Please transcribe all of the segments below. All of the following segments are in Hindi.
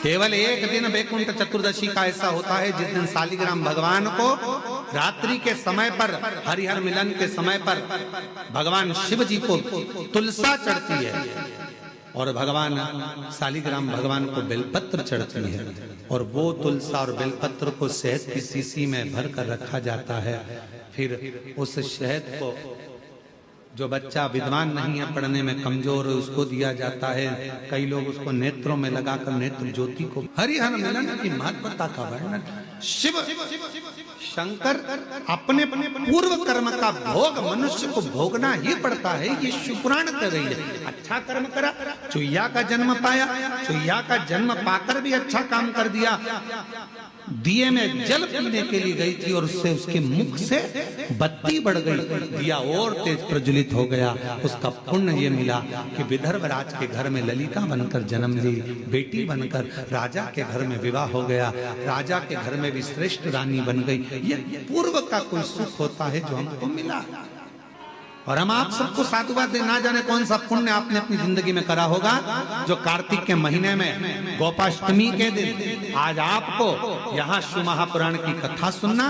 केवल एक दिन वैकुंठ चतुर्दशी का ऐसा होता है जिस दिन शालिग्राम भगवान को रात्रि के समय पर हरिहर मिलन के समय पर भगवान शिव जी को तुलसा चढ़ती है और भगवान शालिग्राम भगवान को बेलपत्र चढ़ती है और वो तुलसा और बेलपत्र को शहद की शीशी में भर कर रखा जाता है। फिर उस शहद को जो बच्चा विद्वान नहीं है, पढ़ने में कमजोर, उसको दिया जाता है। कई लोग उसको नेत्रों में लगाकर नेत्र ज्योति को। हरिहर मिलन की महत्वता का वर्णन शिव शंकर अपने पूर्व कर्म का भोग मनुष्य को भोगना ही पड़ता है। ये शिवपुराण कर रही है। अच्छा कर्म करा, चुईया का जन्म पाया, चुईया का जन्म पाकर भी अच्छा काम कर दिया। दिए में जल पीने के लिए गई थी और उससे उसके मुख से बत्ती बढ़ गई, दिया और तेज प्रज्वलित हो गया। उसका पुण्य ये मिला कि विदर्भ राज के घर में ललिता बनकर जन्म ली, बेटी बनकर राजा के घर में विवाह हो गया, राजा के घर में भी श्रेष्ठ रानी बन गई। ये पूर्व का कोई सुख होता है जो हमको मिला। और हम आप सबको साधुवाद दे, ना जाने कौन सा पुण्य आपने अपनी जिंदगी में करा होगा जो कार्तिक के महीने में गोपाष्टमी के दिन आज आपको यहाँ शिव महापुराण की कथा सुनना,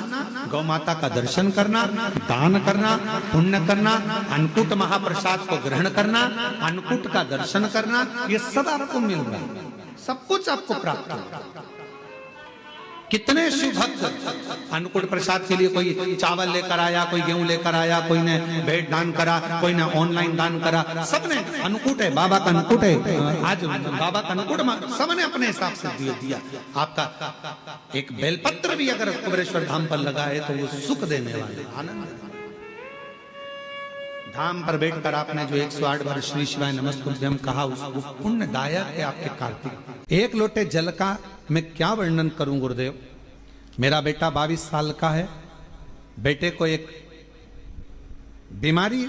गौ माता का दर्शन करना, दान करना, पुण्य करना, अन्नकूट महाप्रसाद को ग्रहण करना, अन्नकूट का दर्शन करना, ये सब आपको मिल रहा है, सब कुछ आपको प्राप्त होगा। कितने शिव भक्त अन्नकूट प्रसाद के लिए कोई चावल लेकर आया, कोई गेहूं लेकर आया, कोई ने भेंट दान करा, कोई ने ऑनलाइन दान करा, सबने अन्नकूट है, बाबा का अन्नकूट है, आज बाबा का अन्नकूट सबने अपने हिसाब से दिया। आपका एक बेलपत्र भी अगर कुबेरेश्वर धाम पर लगा है तो वो सुख देने वाले आनंद। धाम पर बैठकर आपने जो 108 बार श्री शिवाय नमस्तुभ्यम कहा, उसको पुण्यदायक है आपके कार्तिक। एक लोटे जल का मैं क्या वर्णन करूं गुरुदेव। मेरा बेटा 22 साल का है, बेटे को एक बीमारी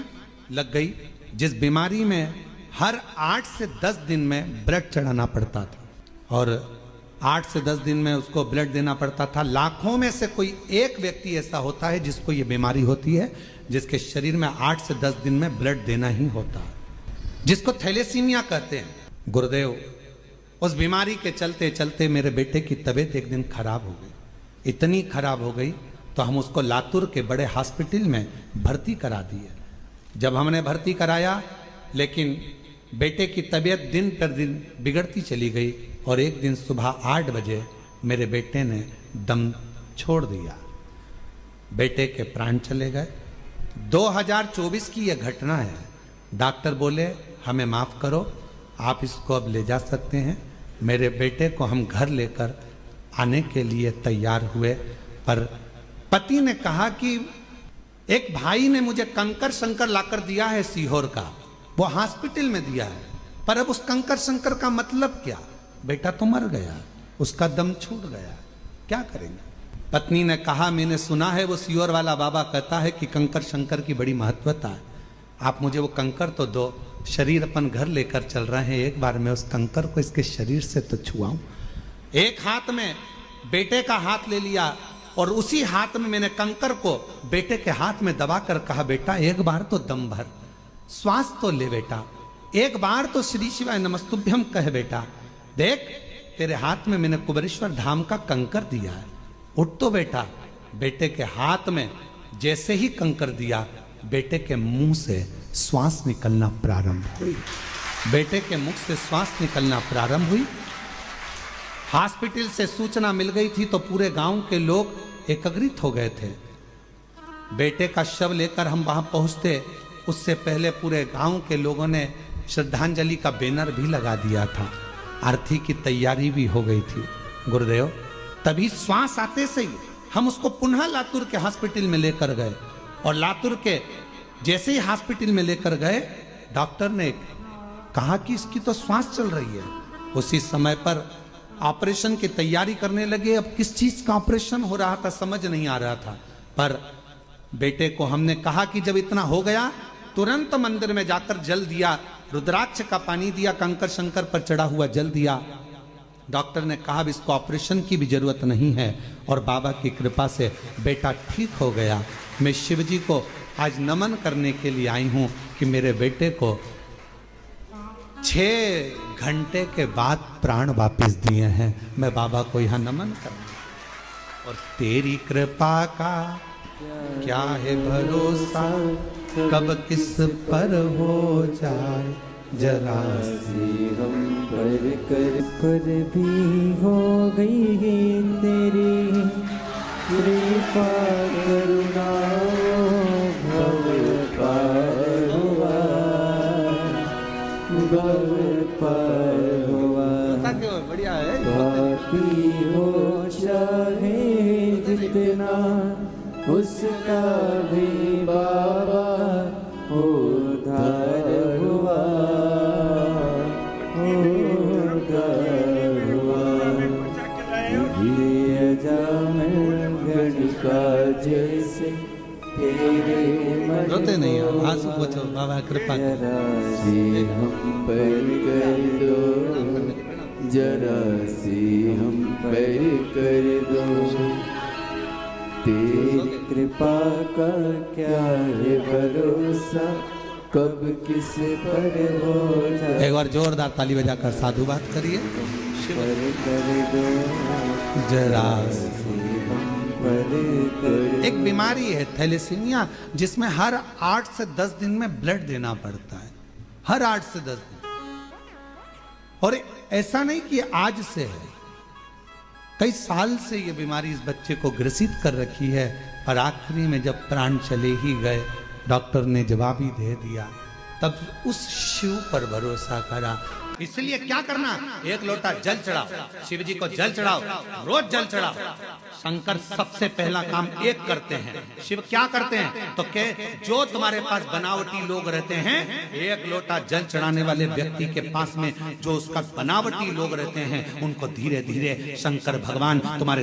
लग गई, जिस बीमारी में हर 8 से 10 दिन में ब्लड चढ़ाना पड़ता था और 8 से 10 दिन में उसको ब्लड देना पड़ता था। लाखों में से कोई एक व्यक्ति ऐसा होता है जिसको ये बीमारी होती है, जिसके शरीर में 8 से 10 दिन में ब्लड देना ही होता है, जिसको थैलेसीमिया कहते हैं। गुरुदेव, उस बीमारी के चलते चलते मेरे बेटे की तबीयत एक दिन खराब हो गई, इतनी खराब हो गई तो हम उसको लातूर के बड़े हॉस्पिटल में भर्ती करा दिए। जब हमने भर्ती कराया, लेकिन बेटे की तबीयत दिन पर दिन बिगड़ती चली गई और एक दिन सुबह 8 बजे मेरे बेटे ने दम छोड़ दिया, बेटे के प्राण चले गए। 2024 की यह घटना है। डॉक्टर बोले हमें माफ करो, आप इसको अब ले जा सकते हैं। मेरे बेटे को हम घर लेकर आने के लिए तैयार हुए, पर पति ने कहा कि एक भाई ने मुझे कंकर शंकर लाकर दिया है सीहोर का, वो हॉस्पिटल में दिया है, पर अब उस कंकर शंकर का मतलब क्या, बेटा तो मर गया, उसका दम छूट गया, क्या करेंगे। पत्नी ने कहा मैंने सुना है वो सीहोर वाला बाबा कहता है कि कंकर शंकर की बड़ी महत्वता है, आप मुझे वो कंकर तो दो, शरीर अपन घर लेकर चल रहे हैं, एक बार मैं उस कंकर को इसके शरीर से तो छुआऊं। एक हाथ में बेटे का हाथ ले लिया और उसी हाथ में मैंने कंकर को बेटे के हाथ में दबाकर कहा बेटा एक बार तो दम भर, श्वास तो ले बेटा, एक बार तो श्री शिवाय नमस्तुभ्यम कह बेटा, देख तेरे हाथ में मैंने कुबेरेश्वर धाम का कंकर दिया है, उठ तो बेटा। बेटे के हाथ में जैसे ही कंकर दिया, बेटे के मुंह से श्वास निकलना प्रारंभ हुई, बेटे के मुख से श्वास निकलना प्रारंभ हुई। हॉस्पिटल से सूचना मिल गई थी तो पूरे गांव के लोग एकत्रित हो गए थे। बेटे का शव लेकर हम वहां पहुंचते, उससे पहले पूरे गांव के लोगों ने श्रद्धांजलि का बैनर भी लगा दिया था, आरती की तैयारी भी हो गई थी। गुरुदेव, तभी श्वास आते से ही हम उसको पुनः लातूर के हॉस्पिटल में लेकर गए और लातूर के जैसे ही हॉस्पिटल में लेकर गए, डॉक्टर ने कहा कि इसकी तो श्वास चल रही है। उसी समय पर ऑपरेशन की तैयारी करने लगे। अब किस चीज का ऑपरेशन हो रहा था समझ नहीं आ रहा था, पर बेटे को हमने कहा कि जब इतना हो गया तुरंत मंदिर में जाकर जल दिया, रुद्राक्ष का पानी दिया, कंकर शंकर पर चढ़ा हुआ जल दिया। डॉक्टर ने कहा इसको ऑपरेशन की भी जरूरत नहीं है और बाबा की कृपा से बेटा ठीक हो गया। मैं शिव जी को आज नमन करने के लिए आई हूं कि मेरे बेटे को 6 घंटे के बाद प्राण वापस दिए हैं। मैं बाबा को यहाँ नमन कर, और तेरी कृपा का क्या है भरोसा, कब किस पर हो जाए जरा सी हम पर कर पर भी हो गई है तेरी कृपा करुणा, भव पार हुआ, भव पार हुआ। बढ़िया है। बाकी हो चाहे जितना उसका भी बाबा उद्धार हुआ, उद्धार हुआ। ये अजामिल गणिका जैसे तेरे मन रोते नहीं हो, आंसू पोंछो, बाबा कृपा करो। जरा सी हम पर कर दो, जरा सी हम पर कर दो। तेरी कृपा का क्या है भरोसा, कब किस पर हो जाए। एक बार जोरदार ताली बजाकर साधुवाद करिए। पर कर दो, जरा पर कर। एक बीमारी है थैलेसीमिया, जिसमें हर 8 से 10 दिन में ब्लड देना पड़ता है, हर 8 से 10 दिन। और ऐसा नहीं कि आज से है, कई साल से ये बीमारी इस बच्चे को ग्रसित कर रखी है। और आखिरी में जब प्राण चले ही गए, डॉक्टर ने जवाब ही दे दिया, तब उस शिव पर भरोसा करा। इसलिए क्या करना, एक लोटा जल चढ़ाओ, शिव जी को जल चढ़ाओ, रोज जल चढ़ाओ। शंकर सबसे पहला काम एक करते हैं, शिव क्या करते हैं तो के जो तुम्हारे पास बनावटी लोग रहते हैं, एक लोटा जल चढ़ाने वाले व्यक्ति के पास में जो उसका बनावटी लोग रहते हैं, उनको धीरे धीरे शंकर भगवान तुम्हारे